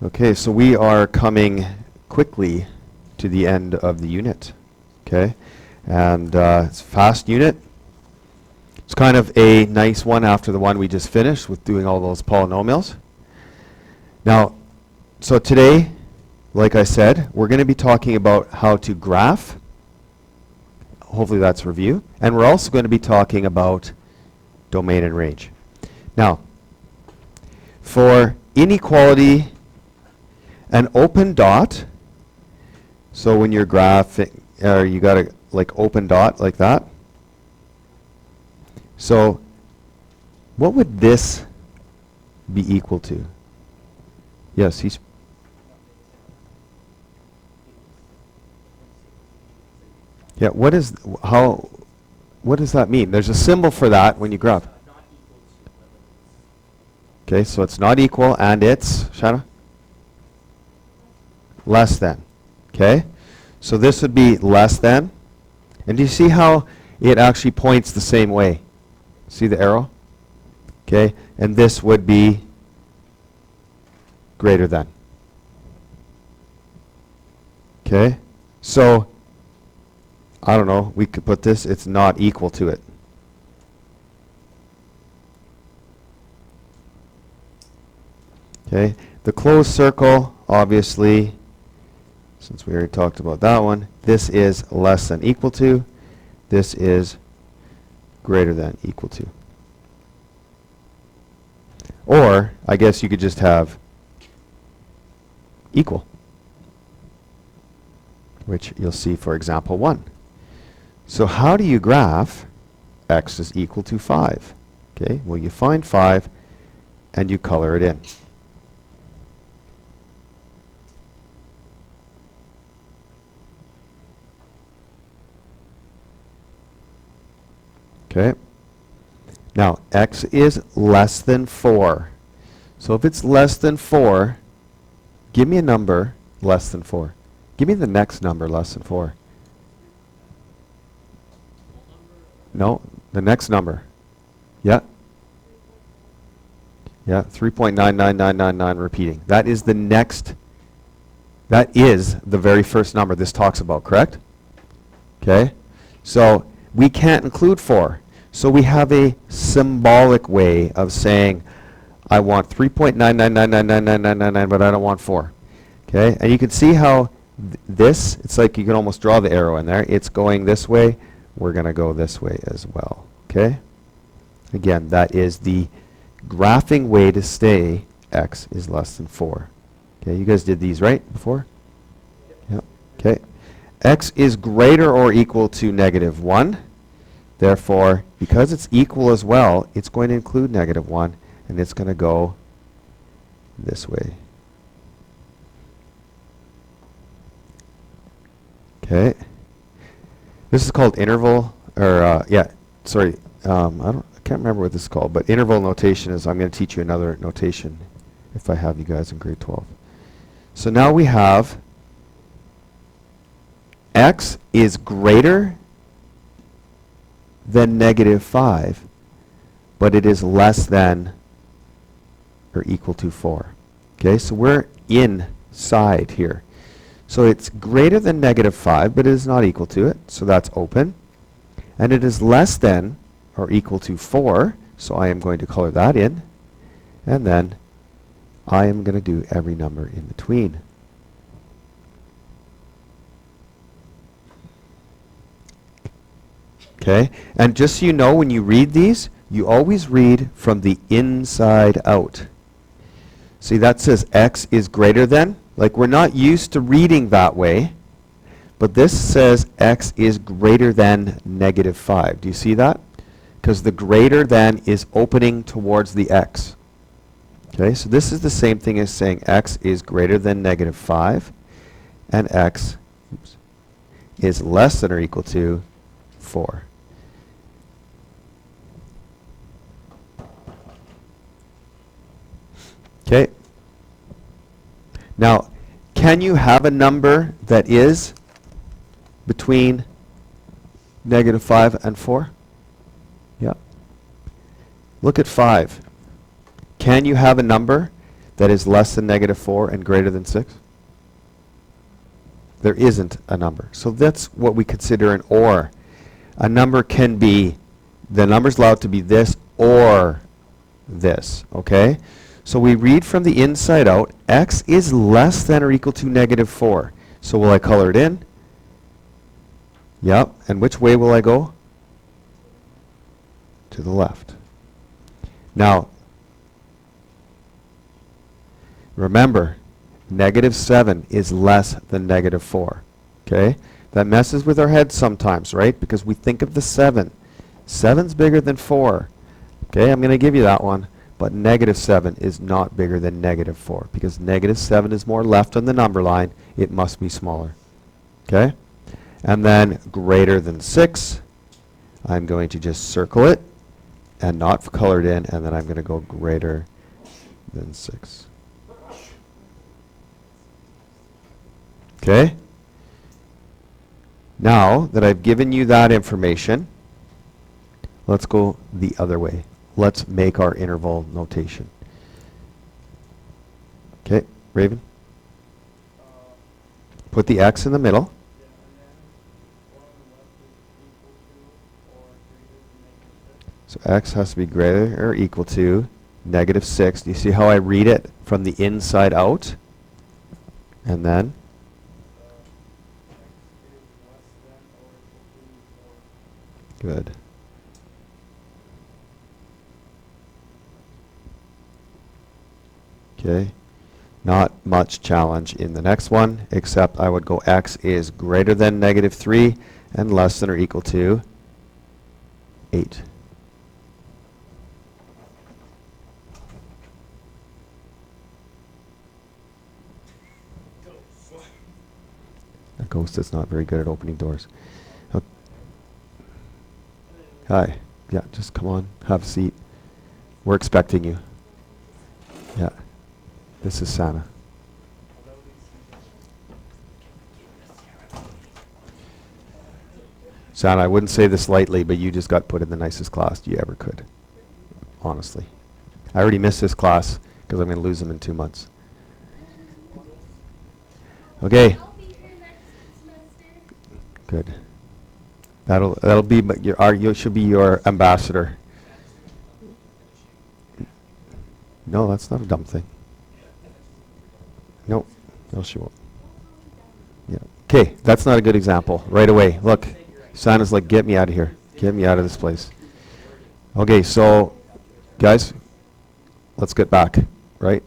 Okay, so we are coming quickly to the end of the unit. Okay, and it's a fast unit. It's kind of a nice one after the one we just finished with doing all those polynomials. Now, so today, like I said, we're going to be talking about how to graph. Hopefully that's review. And we're also going to be talking about domain and range. Now, for inequality, an open dot, so when you're graphing, you got a like open dot like that. So what would this be equal to? Yes, he's yeah, what does that mean? There's a symbol for that when you graph. Okay, so it's not equal and it's, Shanna? Less than. Okay, so this would be less than. And do you see how it actually points the same way? See the arrow? Okay, and this would be greater than. Okay, so I don't know, we could put this, it's not equal to it. Okay, the closed circle, obviously, since we already talked about that one, this is less than equal to, this is greater than equal to. Or, I guess you could just have equal, which you'll see for example 1. So how do you graph x is equal to 5? Okay, well you find 5 and you color it in. Okay, now x is less than 4. So if it's less than 4, give me a number less than 4. Give me the next number less than 4. No, the next number. Yeah. Yeah, 3.99999 repeating. That is the next, that is the very first number this talks about, correct? Okay, so we can't include 4. So we have a symbolic way of saying, I want 3.9999999, but I don't want 4. Okay, and you can see how this, it's like you can almost draw the arrow in there. It's going this way. We're going to go this way as well. Okay, again, that is the graphing way to say x is less than 4. Okay, you guys did these right before? Yep. Okay, x is greater or equal to -1. Therefore, because it's equal as well, it's going to include -1, and it's going to go this way. Okay. This is called interval, or yeah, sorry, I can't remember what this is called, but interval notation is, I'm going to teach you another notation if I have you guys in grade 12. So now we have x is greater than -5, but it is less than or equal to 4. Okay, so we're inside here. So it's greater than -5, but it is not equal to it, so that's open. And it is less than or equal to 4, so I am going to color that in. And then I am going to do every number in between. Okay, and just so you know, when you read these, you always read from the inside out. See, that says x is greater than. Like, we're not used to reading that way, but this says x is greater than -5. Do you see that? Because the greater than is opening towards the x. Okay, so this is the same thing as saying x is greater than -5, and x is less than or equal to 4. Okay. Now, can you have a number that is between -5 and 4? Yeah. Look at 5. Can you have a number that is less than negative 4 and greater than 6? There isn't a number. So that's what we consider an or. A number can be, the number's allowed to be this or this, okay? So we read from the inside out, x is less than or equal to negative 4. So will I color it in? Yep. And which way will I go? To the left. Now, remember, negative 7 is less than negative 4. Okay? That messes with our heads sometimes, right? Because we think of the 7. 7's bigger than 4. Okay, I'm going to give you that one. But negative 7 is not bigger than negative 4. Because negative 7 is more left on the number line. It must be smaller. Okay? And then greater than 6. I'm going to just circle it and not color it in. And then I'm going to go greater than 6. Okay? Now that I've given you that information, let's go the other way. Let's make our interval notation. Okay, Raven? Put the x in the middle. So x has to be greater or equal to negative 6. Do you see how I read it from the inside out? And then? Good. Okay. Not much challenge in the next one, except I would go x is greater than negative 3 and less than or equal to 8. A ghost is not very good at opening doors. Okay. Hi. Yeah, just come on. Have a seat. We're expecting you. Yeah. This is Santa. Santa, I wouldn't say this lightly, but you just got put in the nicest class you ever could. Honestly. I already missed this class because I'm going to lose them in 2 months. Okay. Good. That'll be you should be your ambassador. No, that's not a dumb thing. Nope. No, she won't. Yeah. Okay, that's not a good example. Right away. Look, Santa's like, get me out of here. Get me out of this place. Okay, so, guys, let's get back, right?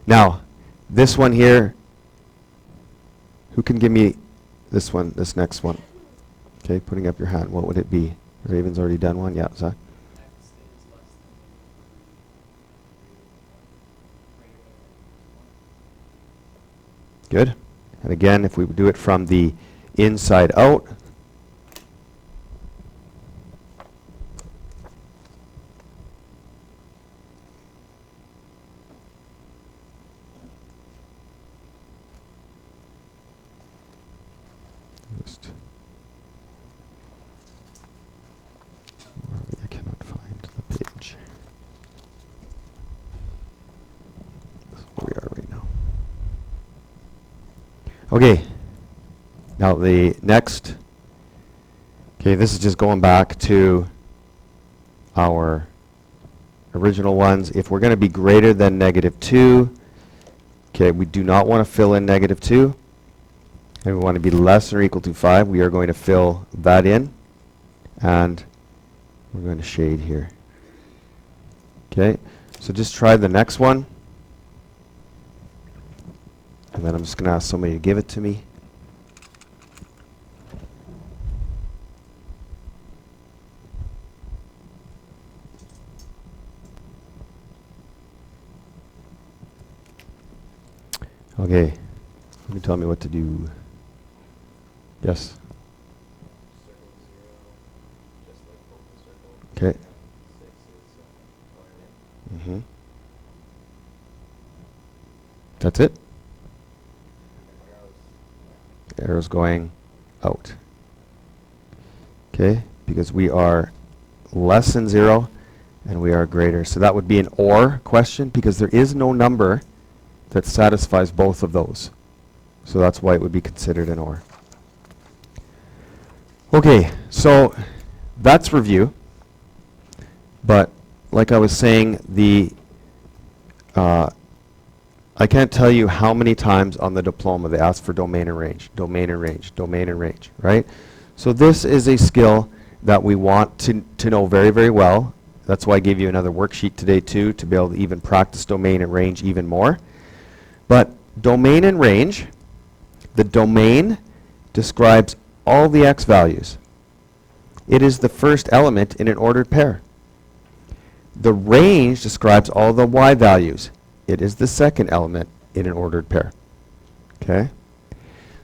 Now, this one here, who can give me this one, this next one? Okay, putting up your hand. What would it be? Raven's already done one. Yeah, Zach. Good. And again, if we do it from the inside out, I cannot find the page. That's where we are right now. Okay, now the next, okay, this is just going back to our original ones. If we're going to be greater than negative 2, okay, we do not want to fill in negative 2. And we want to be less than or equal to 5. We are going to fill that in. And we're going to shade here. Okay, so just try the next one. And then I'm just going to ask somebody to give it to me. Okay, you can tell me what to do. Yes? Okay. Mm-hmm. That's it? Arrow's going out. Okay, because we are less than 0 and we are greater. So that would be an or question because there is no number that satisfies both of those. So that's why it would be considered an or. Okay, so that's review. But like I was saying, I can't tell you how many times on the diploma they ask for domain and range, domain and range, domain and range, right? So this is a skill that we want to know very, very well. That's why I gave you another worksheet today too, to be able to even practice domain and range even more. But domain and range, the domain describes all the x values. It is the first element in an ordered pair. The range describes all the y values. It is the second element in an ordered pair. Okay?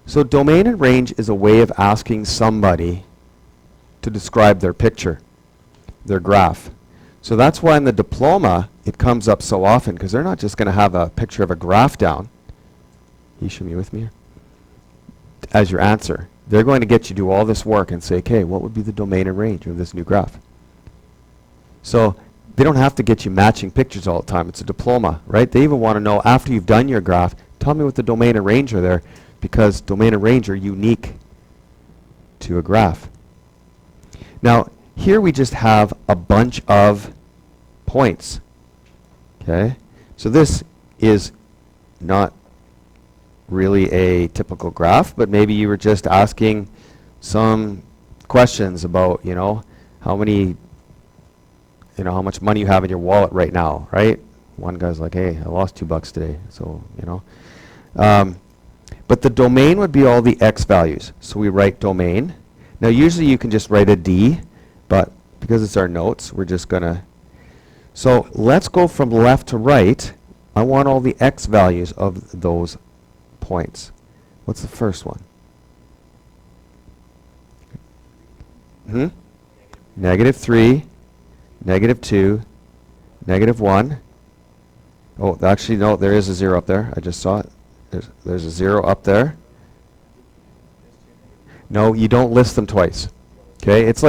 So domain and range is a way of asking somebody to describe their picture, their graph. So that's why in the diploma it comes up so often, because they're not just going to have a picture of a graph down. You should be with me here? As your answer. They're going to get you to do all this work and say, okay, what would be the domain and range of this new graph? So they don't have to get you matching pictures all the time. It's a diploma, right? They even want to know after you've done your graph, tell me what the domain and range are there, because domain and range are unique to a graph. Now, here we just have a bunch of points. Okay? So this is not really a typical graph, but maybe you were just asking some questions about, how many how much money you have in your wallet right now, right? One guy's like, hey, I lost $2 today, so, but the domain would be all the x values. So we write domain. Now, usually you can just write a D, but because it's our notes, we're just going to. So let's go from left to right. I want all the x values of those points. What's the first one? -3. -2, -1. Oh, actually, no, there is a 0 up there. I just saw it. There's a 0 up there. No, you don't list them twice. Okay, it's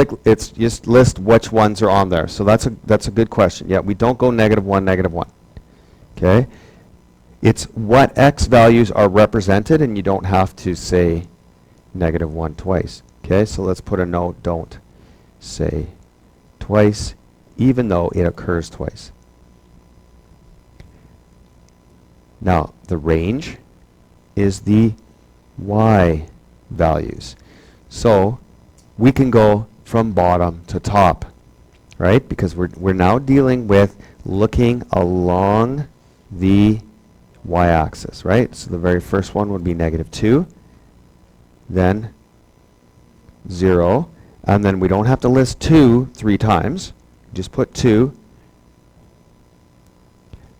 just list which ones are on there. So that's a good question. Yeah, we don't go -1, -1. Okay, it's what x values are represented, and you don't have to say -1 twice. Okay, so let's put a note. Don't say twice, even though it occurs twice. Now, the range is the y values. So we can go from bottom to top, right? Because we're now dealing with looking along the y-axis, right? So the very first one would be -2, then 0, and then we don't have to list 2 3 times. Just put 2.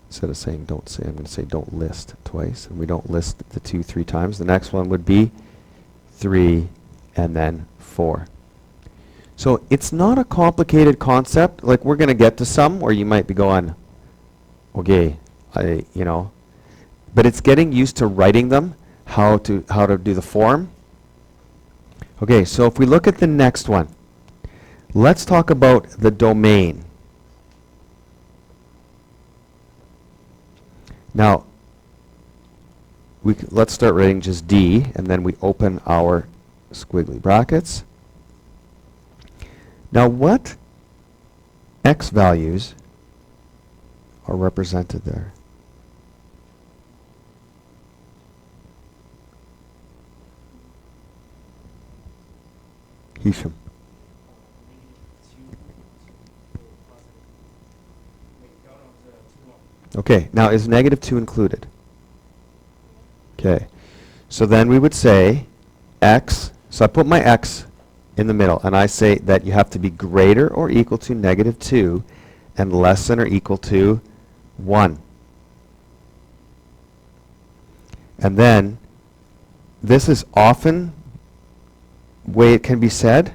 Instead of saying don't say, I'm going to say don't list twice. And we don't list the 2 3 times. The next one would be 3 and then 4. So it's not a complicated concept. Like, we're going to get to some where you might be going, okay, but it's getting used to writing them, how to do the form. Okay, so if we look at the next one, let's talk about the domain. Now, let's start writing just D, and then we open our squiggly brackets. Now, what x values are represented there? Hisham. Okay, now is -2 included? Okay, so then we would say x, so I put my x in the middle, and I say that you have to be greater or equal to -2 and less than or equal to 1. And then this is often way it can be said,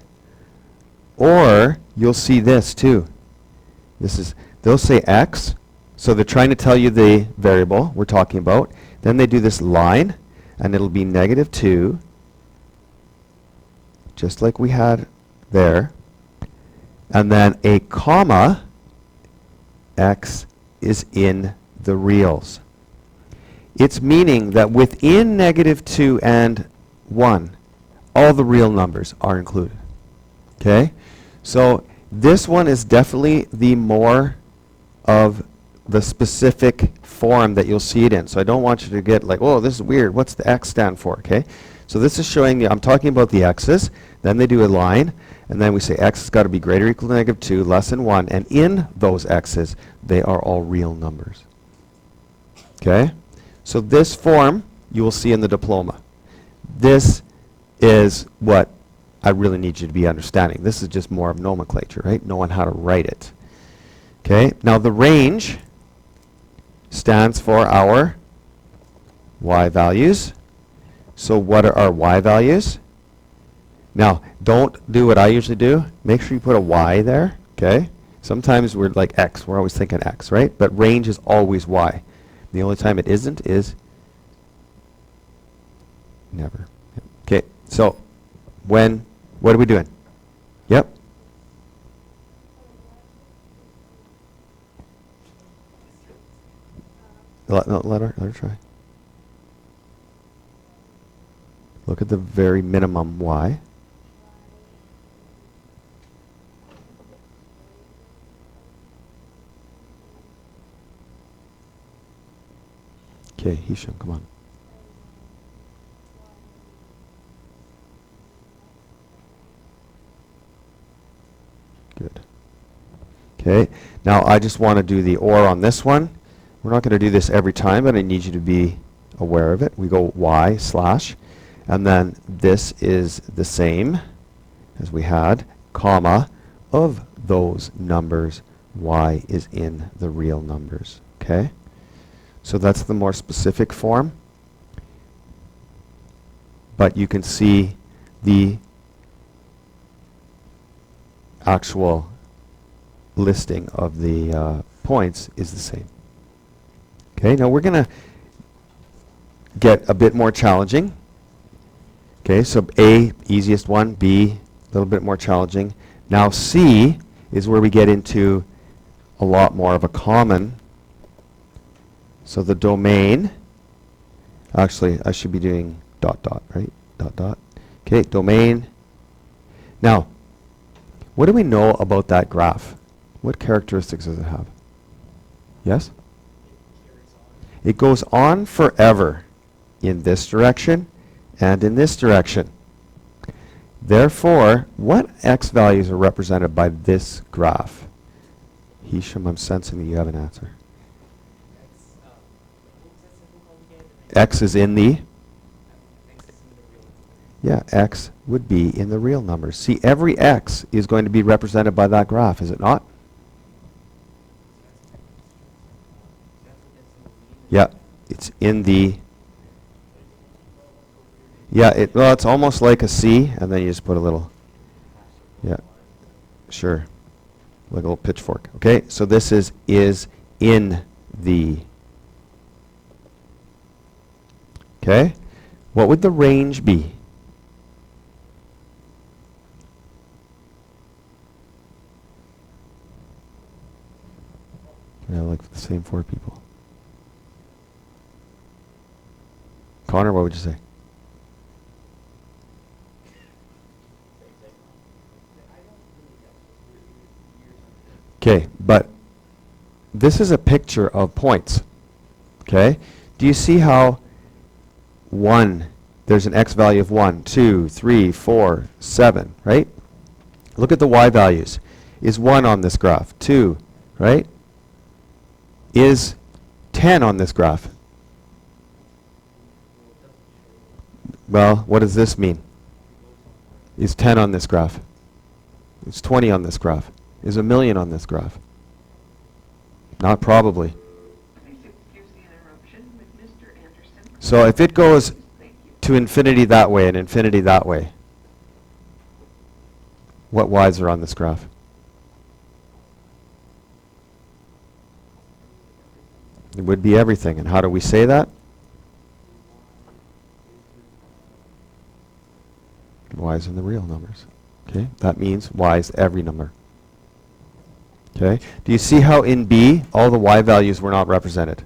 or you'll see this too. They'll say x, so they're trying to tell you the variable we're talking about. Then they do this line, and it'll be -2, just like we had there. And then a comma x is in the reals. It's meaning that within -2 and 1, all the real numbers are included. Okay? So this one is definitely the more of the specific form that you'll see it in. So I don't want you to get like, oh, this is weird. What's the x stand for? Okay? So this is showing you, I'm talking about the x's. Then they do a line. And then we say x has got to be greater or equal to -2, less than 1. And in those x's, they are all real numbers. Okay? So this form you will see in the diploma. This is what I really need you to be understanding. This is just more of nomenclature, right? Knowing how to write it. Okay? Now the range stands for our y values. So what are our y values? Now, don't do what I usually do. Make sure you put a y there, okay? Sometimes we're like x. We're always thinking x, right? But range is always y. The only time it isn't is never. Okay, so what are we doing? Yep. Let her try. Look at the very minimum y. Okay, Hisham, come on. Good. Okay, now I just want to do the OR on this one. We're not going to do this every time, but I need you to be aware of it. We go y slash, and then this is the same as we had, comma, of those numbers, y is in the real numbers. Okay? So that's the more specific form. But you can see the actual listing of the points is the same. Okay, now we're going to get a bit more challenging. Okay, so A, easiest one, B, a little bit more challenging. Now C is where we get into a lot more of a common. So the domain, actually I should be doing dot dot, right? Dot dot. Okay, domain. Now, what do we know about that graph? What characteristics does it have? Yes? It goes on forever in this direction and in this direction. Therefore, what x values are represented by this graph? Hisham, I'm sensing that you have an answer. X is in the? Yeah, x would be in the real numbers. See, every x is going to be represented by that graph, is it not? Yeah, it's in the... Yeah, well, it's almost like a C, and then you just put a little... Yeah, sure. Like a little pitchfork. Okay, so this is in the... Okay, what would the range be? Yeah, like the same four people. Connor, what would you say? Okay, but this is a picture of points. Okay, do you see how 1, there's an x value of 1, 2, 3, 4, 7, right? Look at the y values. Is 1 on this graph? 2, right? Is 10 on this graph? Well, what does this mean? Is 10 on this graph? Is 20 on this graph? Is 1,000,000 on this graph? Not probably. So if it goes to infinity that way and infinity that way, what y's are on this graph? It would be everything. And how do we say that? Y's in the real numbers. Okay, that means y's every number. Okay. Do you see how in B all the y values were not represented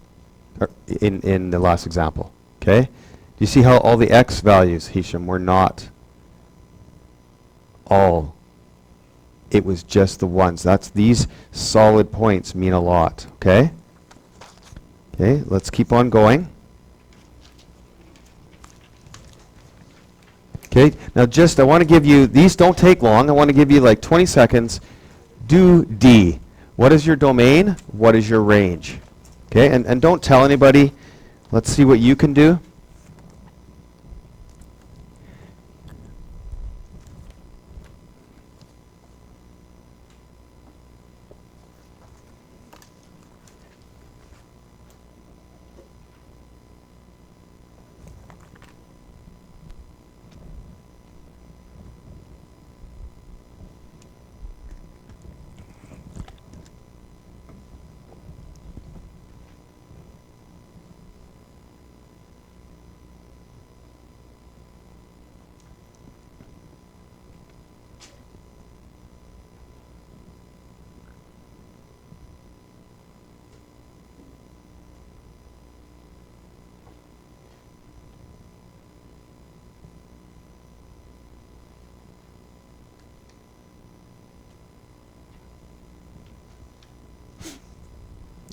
in the last example? Okay. Do you see how all the x values, Hisham, were not all? It was just the ones. These solid points mean a lot. Okay. Okay. Let's keep on going. Okay. Now I want to give you, these don't take long. I want to give you like 20 seconds. Do D. What is your domain? What is your range? Okay, and don't tell anybody. Let's see what you can do.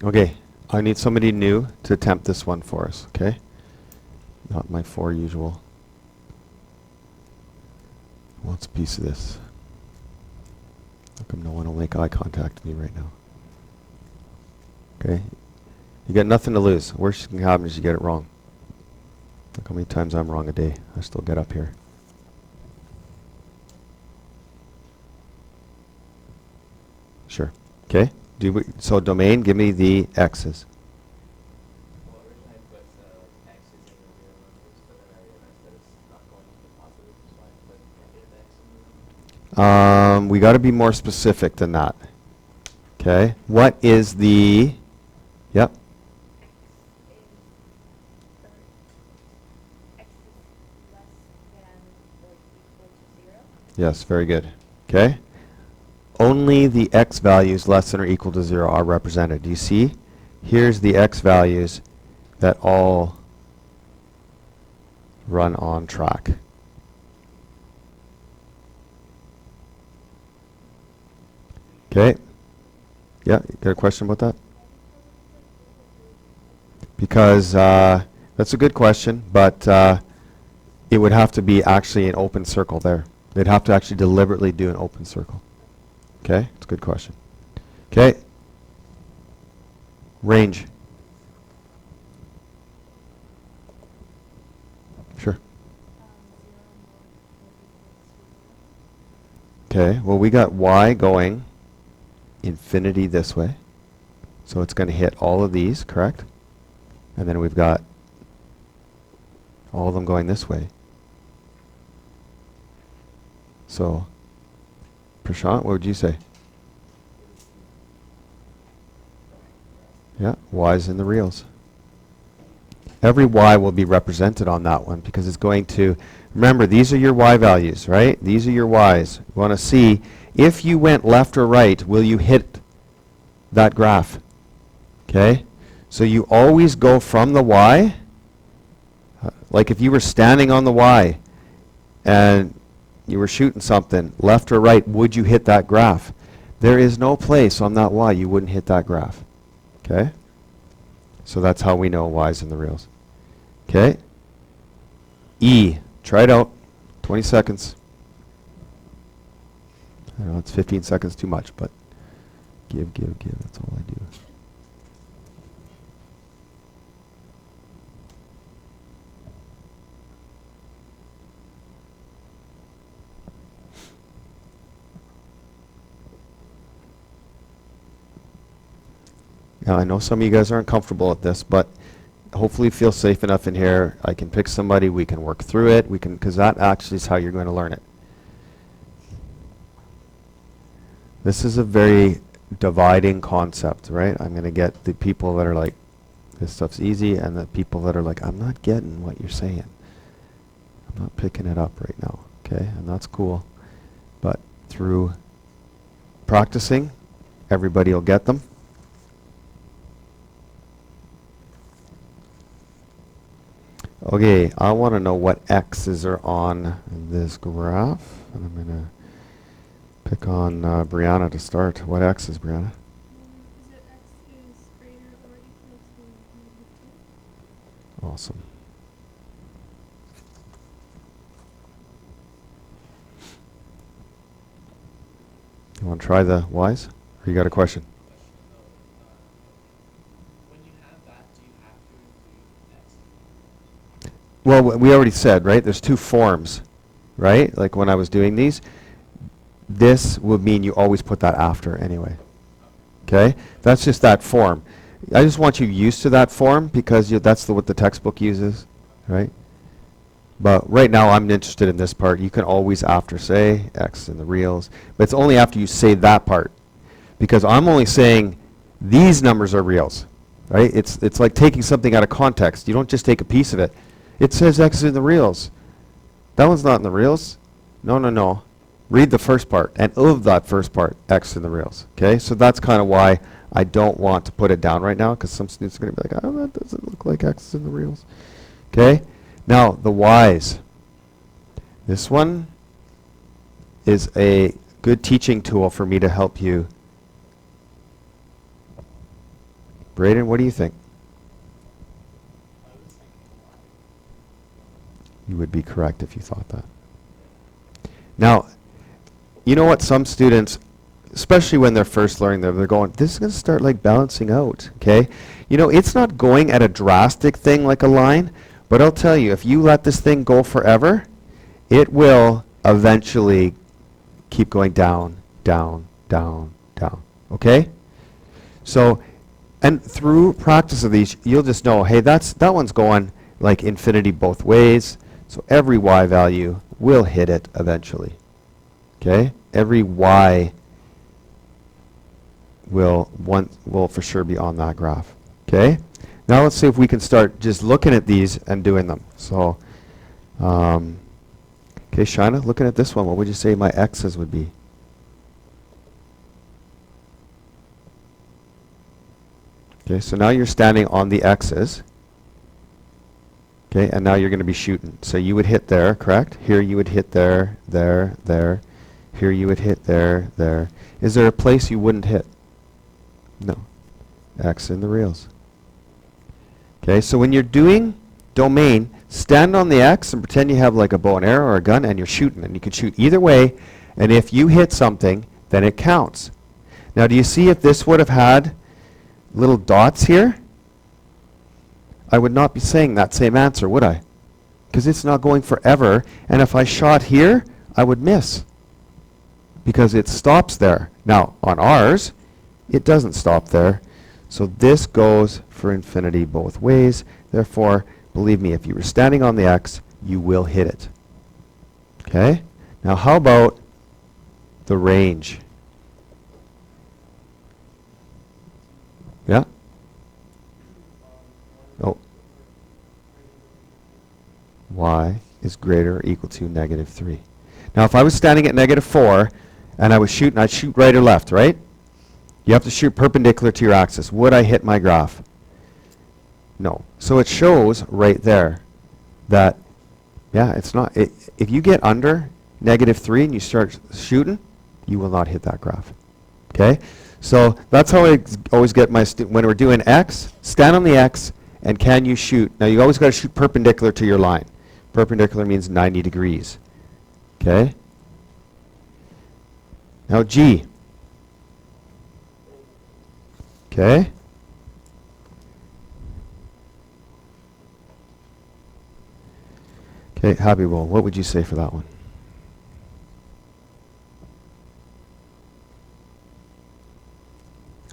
Okay, I need somebody new to attempt this one for us, okay? Not my four usual. Who wants a piece of this? How come no one will make eye contact with me right now? Okay, you got nothing to lose. Worst thing that can happen is you get it wrong. Look how many times I'm wrong a day. I still get up here. Sure. Okay. So domain, give me the x's. Well, originally I put x's in the real numbers, but then I realized that it's not going to be positive, so I put negative x in the number. We got to be more specific than that. Okay. What is the? Yep. Yes. Very good. Okay. Only the x values less than or equal to 0 are represented. Do you see? Here's the x values that all run on track. Okay. Yeah, you got a question about that? Because that's a good question, but it would have to be actually an open circle there. They'd have to actually deliberately do an open circle. Okay, it's a good question. Okay. Range. Sure. Okay, well we got y going infinity this way. So it's going to hit all of these, correct? And then we've got all of them going this way. So, Prashant, what would you say? Yeah, y's in the reals. Every y will be represented on that one because it's going to, remember these are your y values, right? These are your y's. You want to see if you went left or right, will you hit that graph? Okay? So you always go from the y, like if you were standing on the y and you were shooting something, left or right, would you hit that graph? There is no place on that y you wouldn't hit that graph. Okay? So that's how we know y's in the reals. Okay? E. Try it out. 20 seconds. I know it's 15 seconds too much, but give. That's all I do. Now, I know some of you guys aren't comfortable at this, but hopefully you feel safe enough in here. I can pick somebody, we can work through it, because that actually is how you're going to learn it. This is a very dividing concept, right? I'm going to get the people that are like, this stuff's easy, and the people that are like, I'm not getting what you're saying. I'm not picking it up right now, okay? And that's cool. But through practicing, Everybody will get them. Okay, I want to know what x's are on this graph. And I'm going to pick on Brianna to start. What x is, Brianna? Is it x is greater or equal to -2? Awesome. You want to try the y's? Or you got a question? When you have that, do you have to include x? Well, we already said, right? There's two forms, right? Like when I was doing these, this would mean you always put that after anyway. Okay? That's just that form. I just want you used to that form because that's what the textbook uses, right? But right now I'm interested in this part. You can always after say x in the reals, but it's only after you say that part. Because I'm only saying these numbers are reals, right? It's like taking something out of context. You don't just take a piece of it. It says x in the reals. That one's not in the reals. No, no, no. Read the first part, and of that first part, x in the reals. Okay, so that's kind of why I don't want to put it down right now, because some students are going to be like, oh, that doesn't look like x is in the reals. Okay, now the y's. This one is a good teaching tool for me to help you. Braden, what do you think? I was thinking y. You would be correct if you thought that. Now, you know what, some students, especially when they're first learning, they're going, this is going to start like balancing out, okay? You know, it's not going at a drastic thing like a line, but I'll tell you, if you let this thing go forever, it will eventually keep going down, down, down, down, okay? So, and through practice of these, you'll just know, hey, that one's going like infinity both ways, so every y value will hit it eventually. Okay? Every y will for sure be on that graph. Okay? Now let's see if we can start just looking at these and doing them. So, okay, Shaina, looking at this one, what would you say my x's would be? Okay, so now you're standing on the x's. Okay, and now you're going to be shooting. So you would hit there, correct? Here you would hit there, there, there. Here you would hit there, there. Is there a place you wouldn't hit? No. X in the reals. Okay, so when you're doing domain, stand on the X and pretend you have like a bow and arrow or a gun and you're shooting. And you can shoot either way. And if you hit something, then it counts. Now do you see if this would have had little dots here? I would not be saying that same answer, would I? Because it's not going forever. And if I shot here, I would miss. Because it stops there. Now, on ours, it doesn't stop there. So this goes for infinity both ways. Therefore, believe me, if you were standing on the X, you will hit it. Okay? Now, how about the range? Yeah? Oh. Y is greater or equal to -3. Now, if I was standing at -4 and I was shooting, I'd shoot right or left, right? You have to shoot perpendicular to your axis. Would I hit my graph? No. So it shows right there that, yeah, it's not. If you get under -3 and you start shooting, you will not hit that graph. Okay? So that's how I always get my when we're doing X, stand on the X, and can you shoot? Now you always got to shoot perpendicular to your line. Perpendicular means 90 degrees. Okay? Now G. Okay? Okay, Happy Bull, what would you say for that one?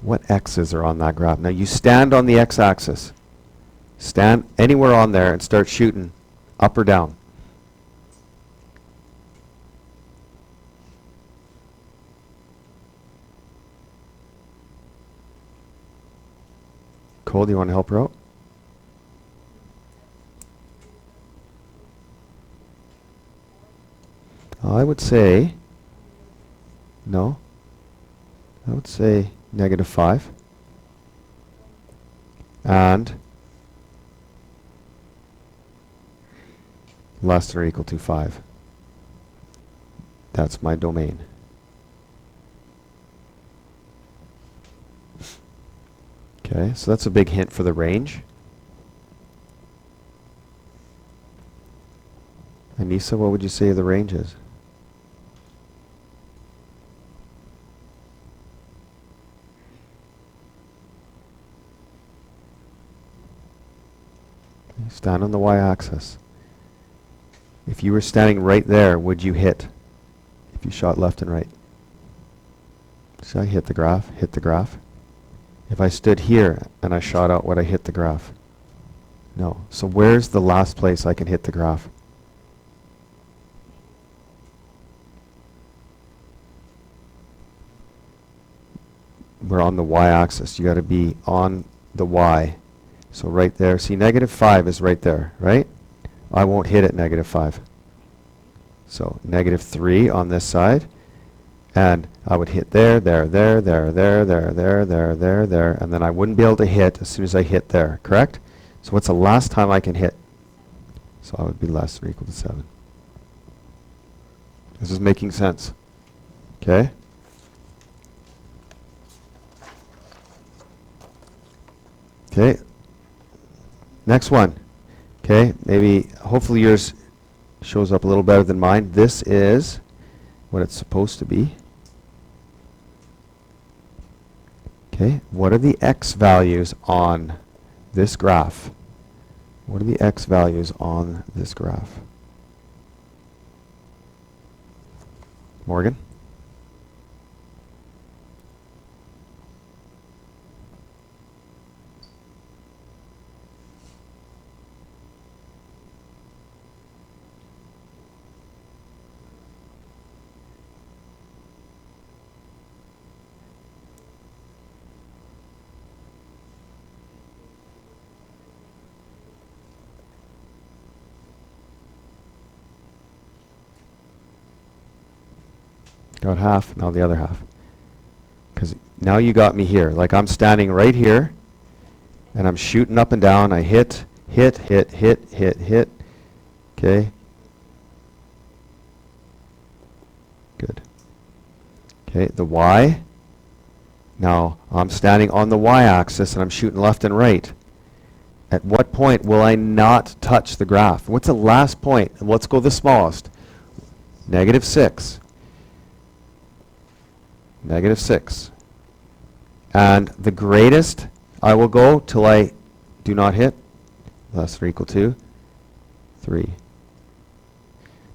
What x's are on that graph? Now you stand on the x-axis. Stand anywhere on there and start shooting up or down. Cole, do you want to help her out? I would say, no. I would say -5, and less than or equal to 5. That's my domain. Okay, so that's a big hint for the range. Anissa, what would you say the range is? Stand on the y-axis. If you were standing right there, would you hit? If you shot left and right. See, I hit the graph, hit the graph. If I stood here and I shot out, would I hit the graph? No. So where's the last place I can hit the graph? We're on the y-axis. You got to be on the y. So right there. See, -5 is right there, right? I won't hit at -5. So -3 on this side. And I would hit there, there, there, there, there, there, there, there, there, there, and then I wouldn't be able to hit as soon as I hit there, correct? So what's the last time I can hit? So I would be less than or equal to 7. This is making sense. Okay? Okay. Next one. Okay, maybe, hopefully yours shows up a little better than mine. This is what it's supposed to be. Okay, what are the x values on this graph? What are the x values on this graph? Morgan? Got half, now the other half. Because now you got me here. Like I'm standing right here, and I'm shooting up and down. I hit, hit, hit, hit, hit, hit. Okay. Good. Okay, the y. Now I'm standing on the y-axis, and I'm shooting left and right. At what point will I not touch the graph? What's the last point? And let's go the smallest. -6. -6. And the greatest I will go till I do not hit, less than or equal to 3.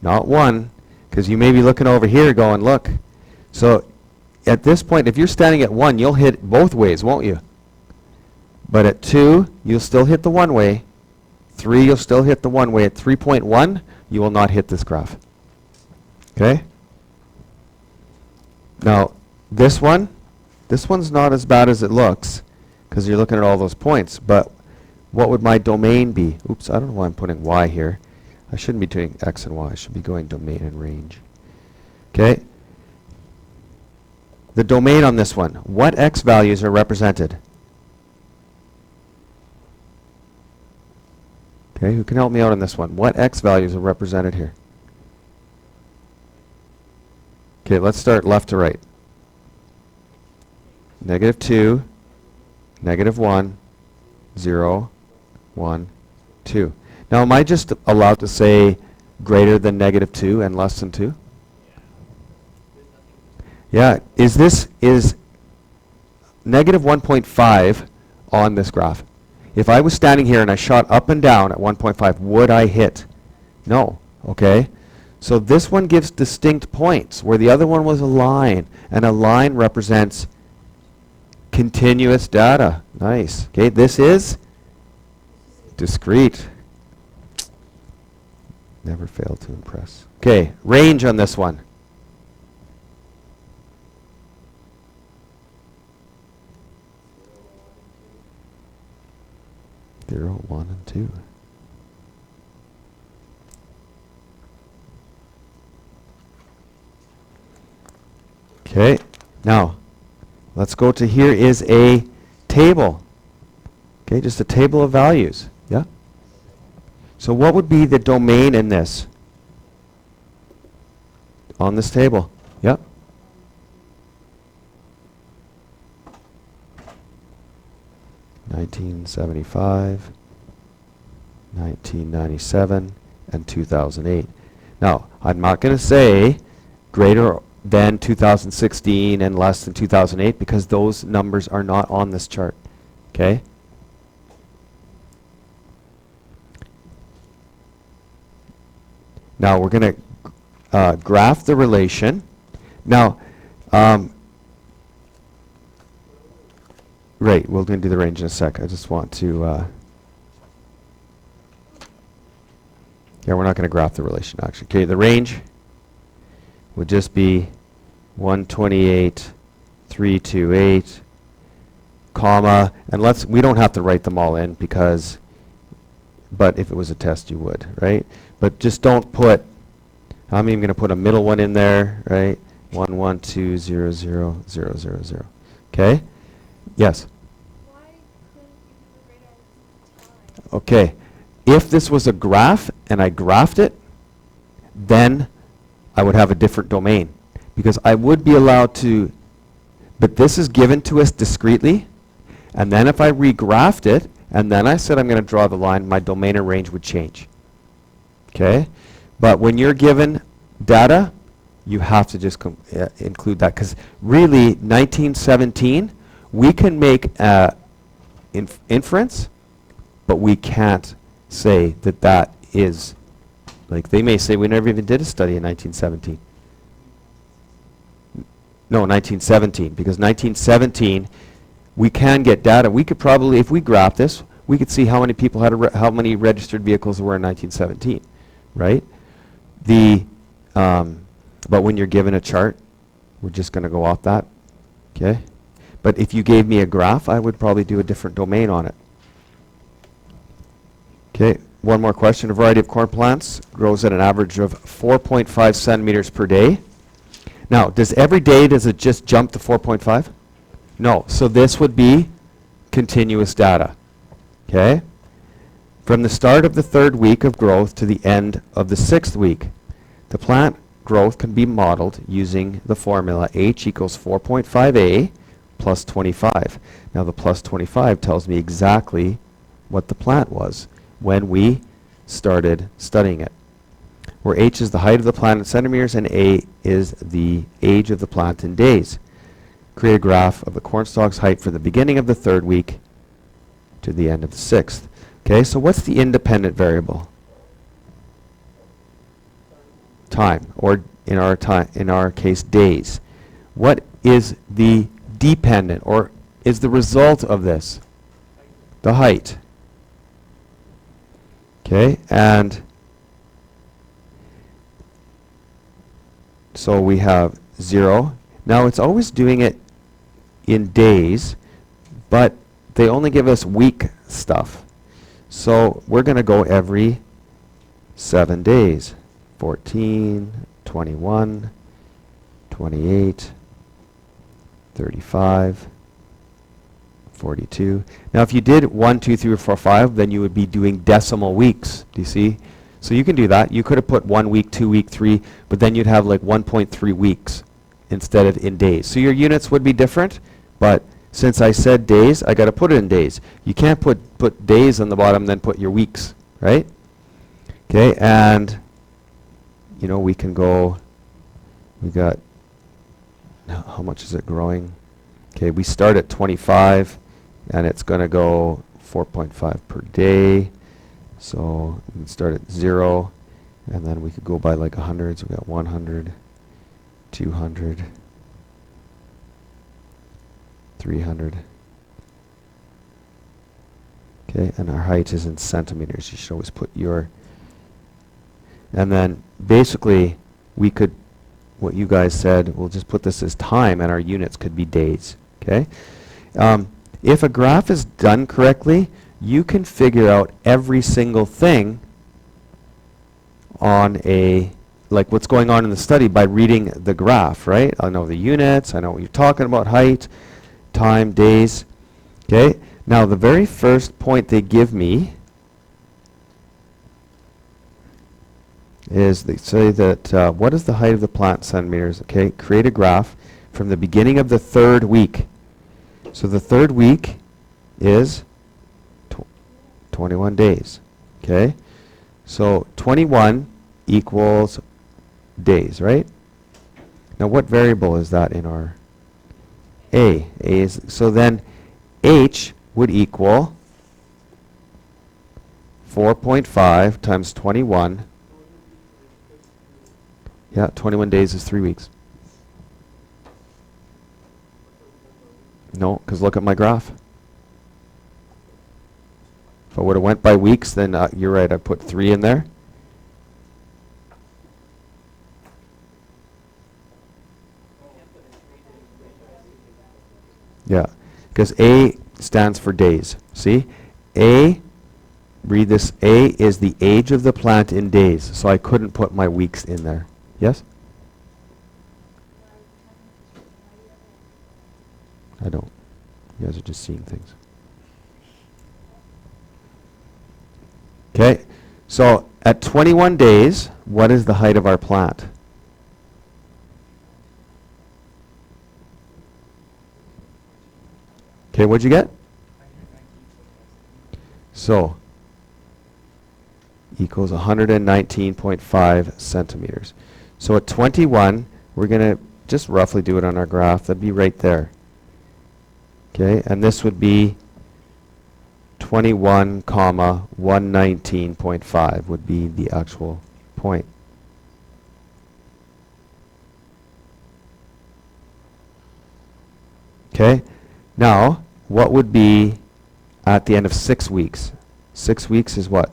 Not 1, because you may be looking over here going, look. So at this point, if you're standing at 1, you'll hit both ways, won't you? But at 2, you'll still hit the one way. 3, you'll still hit the one way. At 3.1, you will not hit this graph. Okay? Now, this one's not as bad as it looks, because you're looking at all those points, but what would my domain be? Oops, I don't know why I'm putting y here. I shouldn't be doing x and y. I should be going domain and range. Okay? The domain on this one, what x values are represented? Okay, who can help me out on this one? What x values are represented here? Okay, let's start left to right. -2, -1, 0, 1, 2. Now, am I just allowed to say greater than -2 and less than 2? Yeah. Is -1.5 on this graph? If I was standing here and I shot up and down at 1.5, would I hit? No. Okay. So this one gives distinct points, where the other one was a line, and a line represents continuous data. Nice. Okay, this is discrete. Never fail to impress. Okay, range on this one. Zero, 1, and 2. Okay, now let's go to here is a table. Okay, just a table of values. Yeah? So what would be the domain in this? On this table. Yeah? 1975, 1997, and 2008. Now, I'm not going to say greater than 2016 and less than 2008 because those numbers are not on this chart. Okay? Now, we're going to graph the relation. Now, right, we're going to do the range in a sec. I just want to... yeah, we're not going to graph the relation, actually. Okay, the range would just be 128, 328, comma, and we don't have to write them all in because, but if it was a test, you would, right? But just don't put, I'm even going to put a middle one in there, right? 1, 1, 2, 0, 0, 0, 0, 0. Okay? Yes? Why couldn't you do the radar time? Okay. If this was a graph and I graphed it, then I would have a different domain because I would be allowed to, but this is given to us discretely, and then if I regraphed it and then I said I'm going to draw the line, my domain or range would change. Okay? But when you're given data, you have to just include that because really 1917, we can make inference, but we can't say that that is, like they may say we never even did a study in 1917. No, 1917, because 1917 we can get data. We could probably, if we graph this, we could see how many people had how many registered vehicles there were in 1917, right? But when you're given a chart, we're just going to go off that, okay? But if you gave me a graph, I would probably do a different domain on it. Okay, one more question. A variety of corn plants grows at an average of 4.5 centimeters per day. Now, does it just jump to 4.5? No, so this would be continuous data. Okay? From the start of the 3rd week of growth to the end of the 6th week, the plant growth can be modeled using the formula H equals 4.5A plus 25. Now, the plus 25 tells me exactly what the plant was when we started studying it, where H is the height of the plant in centimeters and A is the age of the plant in days. Create a graph of the cornstalk's height from the beginning of the 3rd week to the end of the 6th. Okay, so what's the independent variable? Time, or in our case, days. What is the dependent, or is the result of this? The height. Okay, and so we have 0. Now it's always doing it in days, but they only give us week stuff. So we're going to go every 7 days. 14, 21, 28, 35, 42. Now if you did 1, 2, 3, 4, 5, then you would be doing decimal weeks. Do you see? So you can do that. You could have put 1 week, 2 week, 3, but then you'd have like 1.3 weeks instead of in days. So your units would be different, but since I said days, I got to put it in days. You can't put days on the bottom, then put your weeks, right? Okay, and you know we can go. We got how much is it growing? Okay, we start at 25, and it's going to go 4.5 per day. So we can start at 0, and then we could go by like 100. So we got 100, 200, 300. Okay, and our height is in centimeters. You should always put your... And then basically we could, what you guys said, we'll just put this as time, and our units could be days. Okay? If a graph is done correctly, you can figure out every single thing on like what's going on in the study by reading the graph, right? I know the units, I know what you're talking about, height, time, days. Okay, now the very first point they give me is they say that what is the height of the plant in centimeters? Okay, create a graph from the beginning of the third week. So the third week is 21 days. Okay, so 21 equals days, right? Now what variable is that in our A? A is, so then H would equal 4.5 times 21. Yeah, 21 days is 3 weeks. No, because look at my graph. If I would have went by weeks, then you're right, I put 3 in there. Yeah, because A stands for days. See? A, read this, A is the age of the plant in days, so I couldn't put my weeks in there. Yes? I don't. You guys are just seeing things. Okay, so at 21 days, what is the height of our plant? Okay, what'd you get? So, equals 119.5 centimeters. So at 21, we're going to just roughly do it on our graph. That'd be right there. Okay, and this would be 21 comma 119.5 would be the actual point. Okay, now what would be at the end of 6 weeks? 6 weeks is what?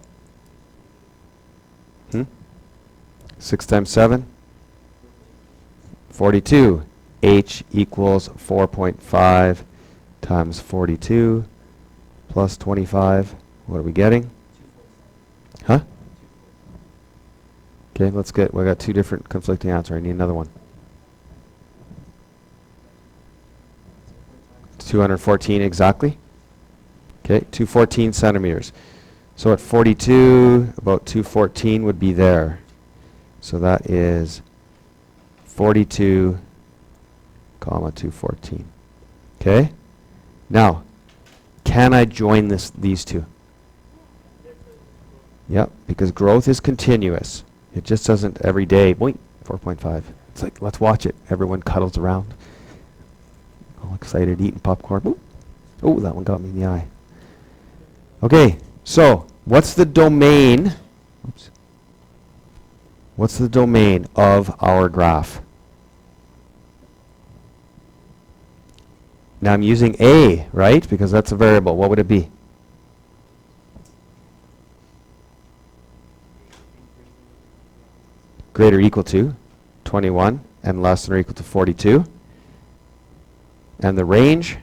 6 times 7? 42. H equals 4.5 times 42 plus 25. What are we getting? Huh? Okay, let's get, we got 2 different conflicting answers. I need another one. 214 exactly. Okay, 214 centimeters. So at 42, about 214 would be there. So that is 42 comma 214. Okay? Now, can I join these two? Yep, because growth is continuous. It just doesn't every day, boink, 4.5. It's like, let's watch it. Everyone cuddles around. All excited, eating popcorn. Boop. Oh, that one got me in the eye. Okay, so what's the domain? Oops. What's the domain of our graph? Now I'm using A, right? Because that's a variable. What would it be? Greater or equal to 21 and less than or equal to 42. And the range?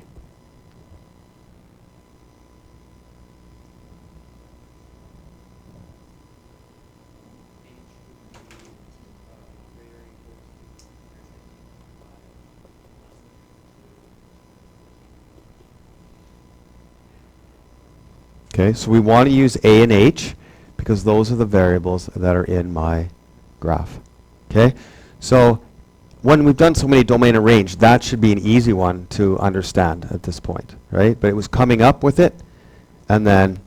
Okay, so we want to use A and H because those are the variables that are in my graph. Okay, so when we've done so many domain and range, that should be an easy one to understand at this point, right? But it was coming up with it, and then,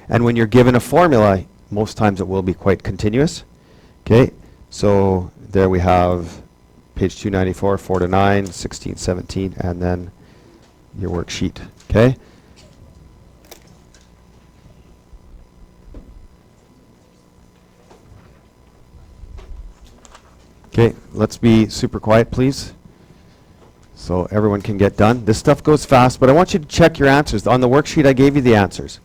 and when you're given a formula, most times it will be quite continuous. Okay, so there we have page 294, 4 to 9, 16, 17, and then your worksheet. Okay. Okay, let's be super quiet, please, so everyone can get done. This stuff goes fast, but I want you to check your answers. On the worksheet, I gave you the answers.